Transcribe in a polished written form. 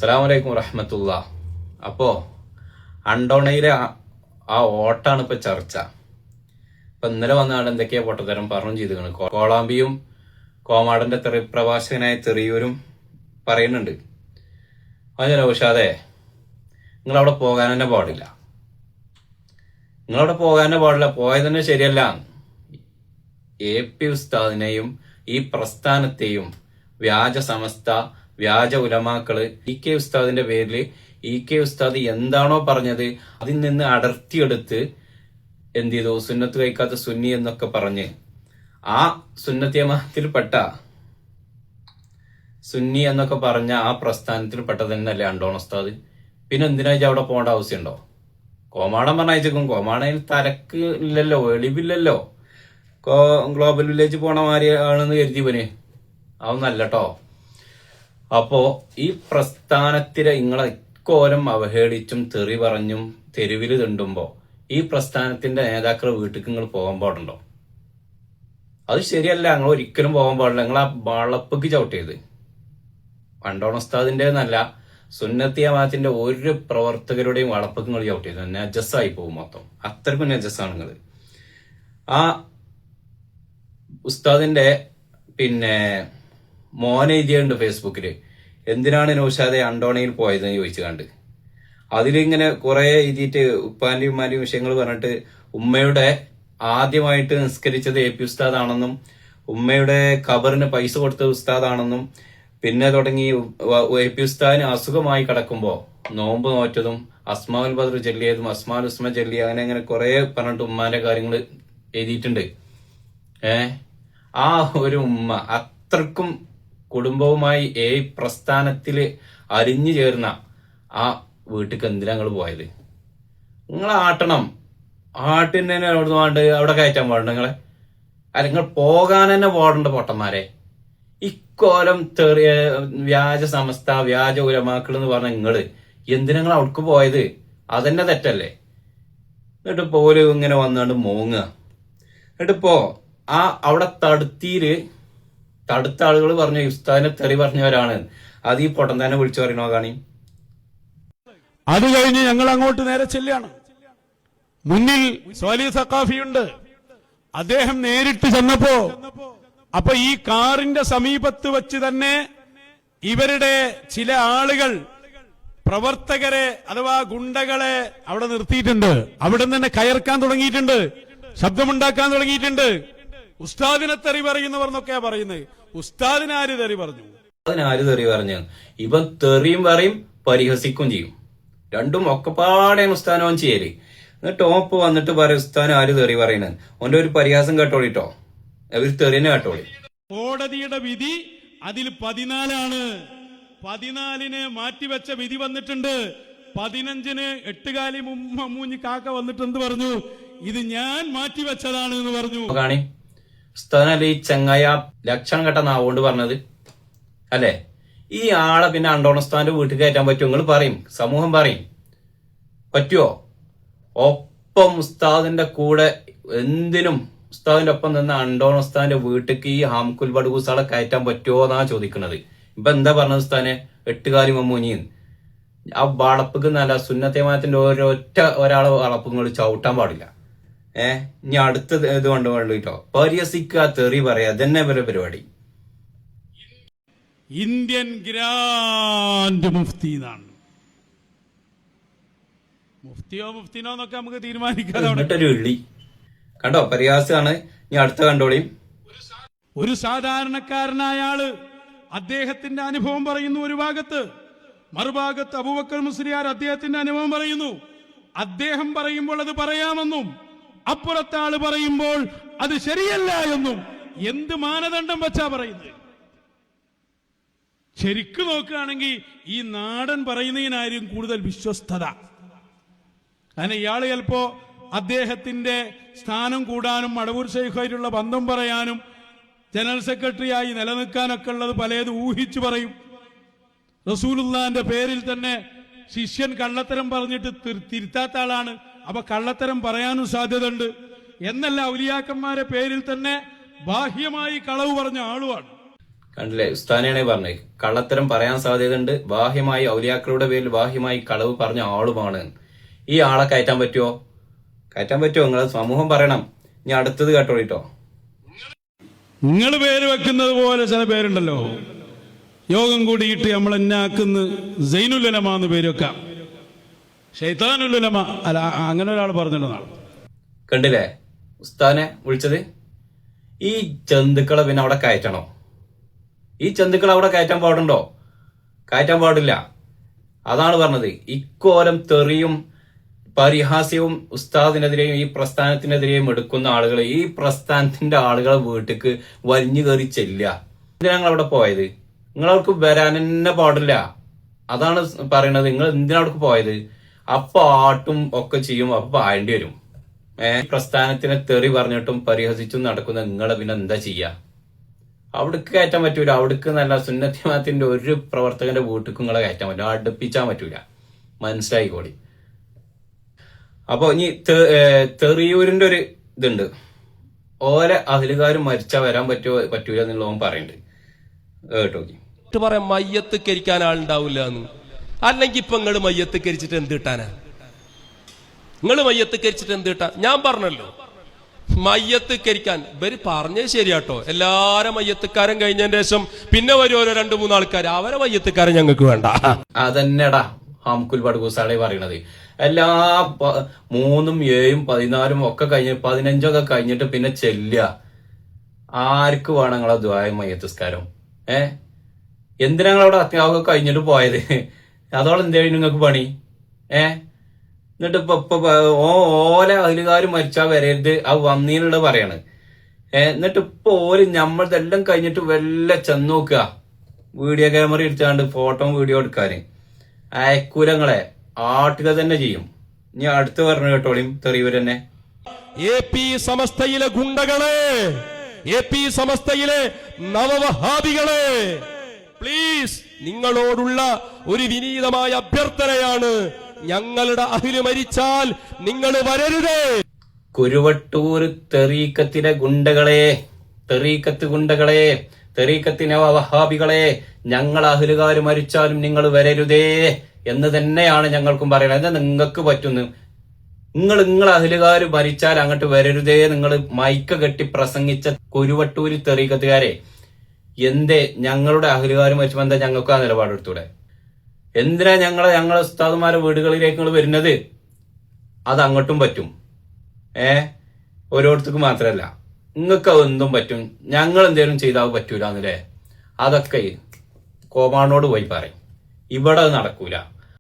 അസ്സലാമു അലൈക്കും വറഹ്മത്തുള്ളാഹി. അപ്പോ അണ്ടോണയിലെ ആ ഓട്ടാണ് ഇപ്പൊ ചർച്ച. ഇപ്പൊ ഇന്നലെ വന്നാണ് എന്തൊക്കെയാ പൊട്ടത്തരം പറഞ്ഞു ചെയ്തിരുന്നു. കോളാമ്പിയും കോമാടന്റെ പ്രവാചകനായ തെറിയൂരും പറയുന്നുണ്ട്. അതിന് നൗഷാദേ, നിങ്ങളവിടെ പോകാൻ തന്നെ പാടില്ല. നിങ്ങളവിടെ പോകാൻ തന്നെ പാടില്ല. പോയത് തന്നെ ശരിയല്ല. AP ഉസ്താദിനെയും ഈ പ്രസ്ഥാനത്തെയും വ്യാജ സമസ്ത, വ്യാജ ഉലമാക്കള് EK ഉസ്താദിന്റെ പേരിൽ EK ഉസ്താദ് എന്താണോ പറഞ്ഞത് അതിൽ നിന്ന് അടർത്തിയെടുത്ത് എന്ത് ചെയ്തു, സുന്നത്ത് കഴിക്കാത്ത സുന്നി എന്നൊക്കെ പറഞ്ഞ് ആ സുന്നത്തിയമാത്തിൽപ്പെട്ട സുന്നി എന്നൊക്കെ പറഞ്ഞ ആ പ്രസ്ഥാനത്തിൽപ്പെട്ട തന്നെയല്ലേ അണ്ടോൺ ഉസ്താദ്. പിന്നെ എന്തിനാ അവിടെ പോകേണ്ട ആവശ്യമുണ്ടോ? കോമാടൻ പറഞ്ഞയച്ചേക്കും. കോമാടൻ തലക്ക് ഇല്ലല്ലോ, വെളിവില്ലല്ലോ. ഗ്ലോബൽ വില്ലേജ് പോണ മാതിരി ആണെന്ന് കരുതിവന് അതൊന്നല്ലോ. അപ്പോ ഈ പ്രസ്ഥാനത്തിലെ നിങ്ങളെ ഇക്കോലം അവഹേളിച്ചും തെറി പറഞ്ഞും തെരുവിൽ തിണ്ടുമ്പോ ഈ പ്രസ്ഥാനത്തിന്റെ നേതാക്കളുടെ വീട്ടിൽ നിങ്ങൾ പോകാൻ പാടുണ്ടോ? അത് ശരിയല്ല. നിങ്ങൾ ഒരിക്കലും പോകാൻ പാടില്ല. നിങ്ങൾ ആ വളപ്പക്ക് ചവിട്ടിയത് അണ്ടോൺ ഉസ്താദിന്റെ എന്നല്ല, സുന്നത്തി ജമാഅത്തിന്റെ ഒരു പ്രവർത്തകരുടെയും വളപ്പക്ക് നിങ്ങൾ ചവിട്ടിയത് നജസ്സായി പോകും മൊത്തം. അത്രക്കും നജസ്സാണ് നിങ്ങൾ. ആ ഉസ്താദിന്റെ മോനെ എഴുതിയുണ്ട് ഫേസ്ബുക്കില്, എന്തിനാണ് നൗഷാദെ അണ്ടോണയിൽ പോയതെന്ന് ചോദിച്ചു കണ്ട്. അതിലിങ്ങനെ കുറെ എഴുതിയിട്ട് ഉപ്പാന്റെയും ഉമ്മാന്റെയും വിഷയങ്ങൾ പറഞ്ഞിട്ട് ഉമ്മയുടെ ആദ്യമായിട്ട് നിസ്കരിച്ചത് AP ഉസ്താദാണെന്നും ഉമ്മയുടെ ഖബറിന് പൈസ കൊടുത്ത ഉസ്താദാണെന്നും പിന്നെ തുടങ്ങി AP ഉസ്താദിന് അസുഖമായി കിടക്കുമ്പോ നോമ്പ് നോറ്റതും അസ്മാഉൽ ബദർ ചൊല്ലിയതും അസ്മാഉൽ ഉസ്മ ചൊല്ലി അങ്ങനെ കുറെ പറഞ്ഞിട്ട് ഉമ്മാന്റെ കാര്യങ്ങൾ എഴുതിയിട്ടുണ്ട്. ആ ഒരു ഉമ്മ അത്രക്കും കുടുംബവുമായി ഈ പ്രസ്ഥാനത്തില് അലിഞ്ഞു ചേർന്ന ആ വീട്ടിക്ക് എന്തിനാ നിങ്ങൾ പോയത്? നിങ്ങൾ ആട്ടണം. ആട്ടിന് തന്നെ അവിടെ കയറ്റാൻ പാടുണ്ട് നിങ്ങളെ? അല്ല, നിങ്ങൾ പോകാൻ തന്നെ പാടുണ്ട് പൊട്ടന്മാരെ. ഇക്കോലം വ്യാജ സമസ്ത, വ്യാജ ഉലമാക്കൾ എന്ന് പറഞ്ഞ നിങ്ങള് എന്തിനാ നിങ്ങൾ അവിടേക്ക് പോയത്? അതന്നെ തെറ്റല്ലേ? എന്നിട്ട് പോലും ഇങ്ങനെ വന്നാണ്ട് മോങ്ങുക. എന്നിട്ടിപ്പോ അവിടെ തടുത്ത ആളുകൾ പറഞ്ഞു ഉസ്താദിനെ തെറി പറഞ്ഞവരാണ്. അത് ഈ പൊട്ടൻ തന്നെ വിളിച്ചു പറയണോ കാണി. അത് കഴിഞ്ഞ് ഞങ്ങൾ അങ്ങോട്ട് നേരെ ചെല്ലുകയാണ്. മുന്നിൽ സ്വാലി സഖാഫിയുണ്ട്. അദ്ദേഹം നേരിട്ട് ചെന്നപ്പോ അപ്പൊ ഈ കാറിന്റെ സമീപത്ത് വെച്ച് തന്നെ ഇവരുടെ ചില ആളുകൾ പ്രവർത്തകരെ അഥവാ ഗുണ്ടകളെ അവിടെ നിർത്തിയിട്ടുണ്ട്. അവിടെ തന്നെ കയർക്കാൻ തുടങ്ങിയിട്ടുണ്ട്, ശബ്ദമുണ്ടാക്കാൻ തുടങ്ങിയിട്ടുണ്ട്. ഉസ്താദിനെ തെറി പറയുന്നവർ എന്നൊക്കെയാ പറയുന്നത്. ഉസ്താദിന് ആര് തെറി പറഞ്ഞു? അതിനാര് തെറി പറഞ്ഞു? ഇവൻ തെറിയും പറയും, പരിഹസിക്കും ചെയ്യും. രണ്ടും ഒക്കെപ്പാടെയാണ് ഉസ്താനോൻ ചെയ്യല്. എന്നിട്ട് ഓപ്പ് വന്നിട്ട് പറയും ഉസ്താൻ ആര് തെറി പറയുന്നത്. ഓന്റെ ഒരു പരിഹാസം കേട്ടോളിട്ടോ, ഒരു തെറിനെ കേട്ടോളി. കോടതിയുടെ വിധി അതിൽ 14 14 മാറ്റിവെച്ച വിധി വന്നിട്ടുണ്ട്. 15 8 മൂഞ്ഞി കാക്ക വന്നിട്ട് എന്ത് പറഞ്ഞു? ഇത് ഞാൻ മാറ്റിവെച്ചതാണ് എന്ന് പറഞ്ഞു. കാണി ഉസ്താദനല്ലേ ഈ ചങ്ങായ ലക്ഷണം കെട്ട നാവുകൊണ്ട് പറഞ്ഞത് അല്ലേ? ഈ ആളെ പിന്നെ അണ്ടോൺ ഉസ്താദിന്റെ വീട്ടിൽ കയറ്റാൻ പറ്റുമോ? നിങ്ങൾ പറയും, സമൂഹം പറയും, പറ്റുമോ? ഒപ്പം ഉസ്താദിന്റെ കൂടെ എന്തിനും ഉസ്താദിന്റെ ഒപ്പം നിന്ന് അണ്ടോൺ ഉസ്താദിന്റെ വീട്ടിലേക്ക് ഈ ഹാംകുൽ ബഡ്കൂസാളെ കയറ്റാൻ പറ്റുമോ എന്നാ ചോദിക്കുന്നത്. ഇപ്പൊ എന്താ പറഞ്ഞത് ഉസ്താദിനെ? 8 കാലി മമ്മൂനിന്ന്. ആ വളപ്പക്ക് നല്ല സുന്നത്തേമാത്തിന്റെ ഒരാളെ വളപ്പുകൾ ചവിട്ടാൻ പാടില്ല. ഇനി അടുത്ത ഇത് കൊണ്ടുപോയിട്ടോ പരിഹസിക്കുക, തെറി പറയാ, അതന്നെ വരെ പരിപാടി. ഇന്ത്യൻ ഗ്രാൻഡ് മുഫ്തി എന്നാണ്. മുഫ്തിയോ മുഫ്തിനോ എന്നൊക്കെ നമുക്ക് തീരുമാനിക്കാം. എന്നിട്ടൊരു വെള്ളി കണ്ടോ, പരിഹാസമാണ്. ഇനി അടുത്ത കണ്ടോളിയും. ഒരു സാധാരണക്കാരനായ ആള് അദ്ദേഹത്തിന്റെ അനുഭവം പറയുന്നു ഒരു ഭാഗത്ത്, മറുഭാഗത്ത് അബൂബക്കർ മുസ്ലിയാർ അദ്ദേഹത്തിന്റെ അനുഭവം പറയുന്നു. അദ്ദേഹം പറയുമ്പോൾ അത് പറയാമെന്നും അപ്പുറത്തെ ആള് പറയുമ്പോൾ അത് ശരിയല്ല എന്നും എന്ത് മാനദണ്ഡം വെച്ചാ പറയുന്നത്? ശരിക്കു നോക്കുകയാണെങ്കിൽ ഈ നാടൻ പറയുന്നതിനായിരിക്കും കൂടുതൽ വിശ്വസ്തത. അങ്ങനെ ഇയാള് ചിലപ്പോ അദ്ദേഹത്തിന്റെ സ്ഥാനം കൂടാനും മടവൂർ ശൈഖായിട്ടുള്ള ബന്ധം പറയാനും ജനറൽ സെക്രട്ടറിയായി നിലനിൽക്കാനൊക്കെ ഉള്ളത് പലതും ഊഹിച്ചു പറയും. റസൂലുള്ളാന്റെ പേരിൽ തന്നെ ശിഷ്യൻ കള്ളത്തരം പറഞ്ഞിട്ട് തിരുത്താത്ത ആളാണ്. അപ്പൊ കള്ളത്തരം പറയാനും സാധ്യതയുണ്ട്. എന്നല്ല, ഔലിയാക്കന്മാരെ പേരിൽ തന്നെ ബാഹ്യമായി കളവ് പറഞ്ഞ ആളുമാണ്. കണ്ടില്ലേ, ഉസ്താനെയാണ് പറഞ്ഞത്. കള്ളത്തരം പറയാൻ സാധ്യതയുണ്ട്, ബാഹ്യമായി ഔലിയാക്കളുടെ പേരിൽ ബാഹ്യമായി കളവ് പറഞ്ഞ ആളുമാണ്. ഈ ആളെ കയറ്റാൻ പറ്റുമോ? കയറ്റാൻ പറ്റുമോ? നിങ്ങളെ സമൂഹം പറയണം. ഇനി അടുത്തത് കേട്ടോളിട്ടോ. നിങ്ങൾ പേര് വെക്കുന്നത് പോലെ ചില പേരുണ്ടല്ലോ, യോഗം കൂടിയിട്ട് നമ്മൾ എന്നാക്കുന്ന സൈനുലമാന്ന് പേര് വെക്കാം, ഷൈത്താനുലമ അല്ല, അങ്ങനെ ഒരാൾ പറഞ്ഞല്ലോ നാളെ. കണ്ടില്ലേ ഉസ്താനെ വിളിച്ചത്? ഈ ജന്തുക്കളെ പിന്നെ അവിടെ കയറ്റണോ? ഈ ജന്തുക്കളെ അവിടെ കയറ്റാൻ പാടുണ്ടോ? കയറ്റാൻ പാടില്ല. അതാണ് പറഞ്ഞത്. ഇക്കോലം തെറിയും പരിഹാസ്യവും ഉസ്താദിനെതിരെയും ഈ പ്രസ്ഥാനത്തിനെതിരെയും എടുക്കുന്ന ആളുകൾ, ഈ പ്രസ്ഥാനത്തിന്റെ ആളുകളെ വീട്ടിക്ക് വലിഞ്ഞു കയറി ചെല്ലുക. എന്തിനാ ഞങ്ങൾ അവിടെ പോയത്? നിങ്ങൾക്ക് വരാൻ തന്നെ പാടില്ല. അതാണ് പറയണത്. നിങ്ങൾ എന്തിനാ അവിടെ പോയത്? അപ്പൊ ആട്ടും ഒക്കെ ചെയ്യും, അപ്പൊ പായേണ്ടി വരും. പ്രസ്ഥാനത്തിനെ തെറി പറഞ്ഞിട്ടും പരിഹസിച്ചും നടക്കുന്ന നിങ്ങളെ പിന്നെ എന്താ ചെയ്യാ? അവിടേക്ക് കയറ്റാൻ പറ്റൂല. അവിടേക്ക് നല്ല സുന്നത്തിമാത്തിന്റെ ഒരു പ്രവർത്തകന്റെ വീട്ടിൽ നിങ്ങളെ കയറ്റാൻ പറ്റൂല, അടുപ്പിച്ചാൻ പറ്റൂല. മനസ്സിലായിക്കോളി. അപ്പൊ ഇനി തെറിയൂരിന്റെ ഒരു ഇതുണ്ട്. ഓരോ അഹലുകാരും മരിച്ചാ വരാൻ പറ്റൂല എന്നുള്ള ഓൻ പറയുന്നുണ്ട്. കേട്ടോ, പറയാം മയ്യത്ത് കരിക്കാൻ ആളുണ്ടാവില്ല എന്ന്. അല്ലെങ്കിൽ ഇപ്പൊ നിങ്ങള് മയ്യത്ത് കരിച്ചിട്ട് എന്ത് കിട്ടാനാ? നിങ്ങള് മയ്യത്ത് കരിച്ചിട്ട് എന്ത് കിട്ടാൻ? ഞാൻ പറഞ്ഞല്ലോ, മയ്യത്ത് കരിക്കാൻ ഇവര് പറഞ്ഞത് ശരിയാട്ടോ. എല്ലാരും മയ്യത്തുകാരൻ കഴിഞ്ഞതിന് ശേഷം പിന്നെ വരും ഓരോ 2-3 ആൾക്കാർ, അവരെ മയ്യത്തുകാരൻ ഞങ്ങൾക്ക് വേണ്ട. അതന്നെടാ ഹംകുൽ ബഡ്കൂസാളെ പറയണത്. എല്ലാ 3, 7, 14 ഒക്കെ കഴിഞ്ഞ് 15 ഒക്കെ കഴിഞ്ഞിട്ട് പിന്നെ ചെല്ലുക. ആർക്ക് വേണം നിങ്ങളെ ദ്വായ മയ്യത്തുസ്കാരം? എന്തിനാ നിങ്ങളവിടെ അത്യാവശ്യം കഴിഞ്ഞിട്ട് പോയത്? അതോളം എന്തായാലും നിങ്ങൾക്ക് പണി? എന്നിട്ട് ഇപ്പൊ ഓല അയലുകാർ മരിച്ചാ വരരുത്, അത് വന്നീനുള്ള പറയാണ്. എന്നിട്ട് ഇപ്പൊ ഓല് നമ്മളതെല്ലാം കഴിഞ്ഞിട്ട് വല്ല ചെന്ന് നോക്കുക, വീഡിയോ ക്യാമറ എടുത്താണ്ട് ഫോട്ടോ വീഡിയോ എടുക്കാന്. അയക്കൂലങ്ങളെ ആട്ടുക തന്നെ ചെയ്യും. ഇനി അടുത്ത് പറഞ്ഞു കേട്ടോളിയും തെറിയവരെന്നെ. AP സമസ്തയിലെ ഗുണ്ടകളെ, AP സമസ്തയിലെ നവവഹാബികളെ, പ്ലീസ് നിങ്ങളോടുള്ള ഒരു വിനീതമായ അഭ്യർത്ഥനയാണ്. ഞങ്ങളുടെ അഹില് മരിച്ചാൽ നിങ്ങൾ വരരുതേ. കുരുവട്ടൂർ തെറീക്കത്തിലെ ഗുണ്ടകളെ, തെറീക്കത്ത് ഗുണ്ടകളെ, തെറീക്കത്തിനെ വഹാബികളെ, ഞങ്ങൾ അഹലുകാർ മരിച്ചാലും നിങ്ങൾ വരരുതേ എന്ന് തന്നെയാണ് ഞങ്ങൾക്കും പറയുന്നത്. എന്താ നിങ്ങൾക്ക് പറ്റുന്നു? നിങ്ങൾ അഹലുകാർ മരിച്ചാൽ അങ്ങോട്ട് വരരുതേ നിങ്ങൾ മൈക്ക് കെട്ടി പ്രസംഗിച്ച കുരുവട്ടൂര് തെറീക്കത്തുകാരെ, എന്തേ ഞങ്ങളുടെ അഹലുകാർ മരിച്ചപ്പോ എന്താ ഞങ്ങൾക്ക് ആ നിലപാടെടുത്തൂടെ? എന്തിനാ ഞങ്ങളെ ഉസ്താദുമാരെ വീടുകളിലേക്ക് നിങ്ങൾ വരുന്നത്? അത് അങ്ങോട്ടും പറ്റും. ഓരോരുത്തർക്ക് മാത്രല്ല, നിങ്ങൾക്ക് എന്തും പറ്റും. ഞങ്ങൾ എന്തേലും ചെയ്താൽ പറ്റൂല എന്നല്ലേ? അതൊക്കെ കോമാണോട് പോയി പറയും. ഇവിടെ അത് നടക്കൂല.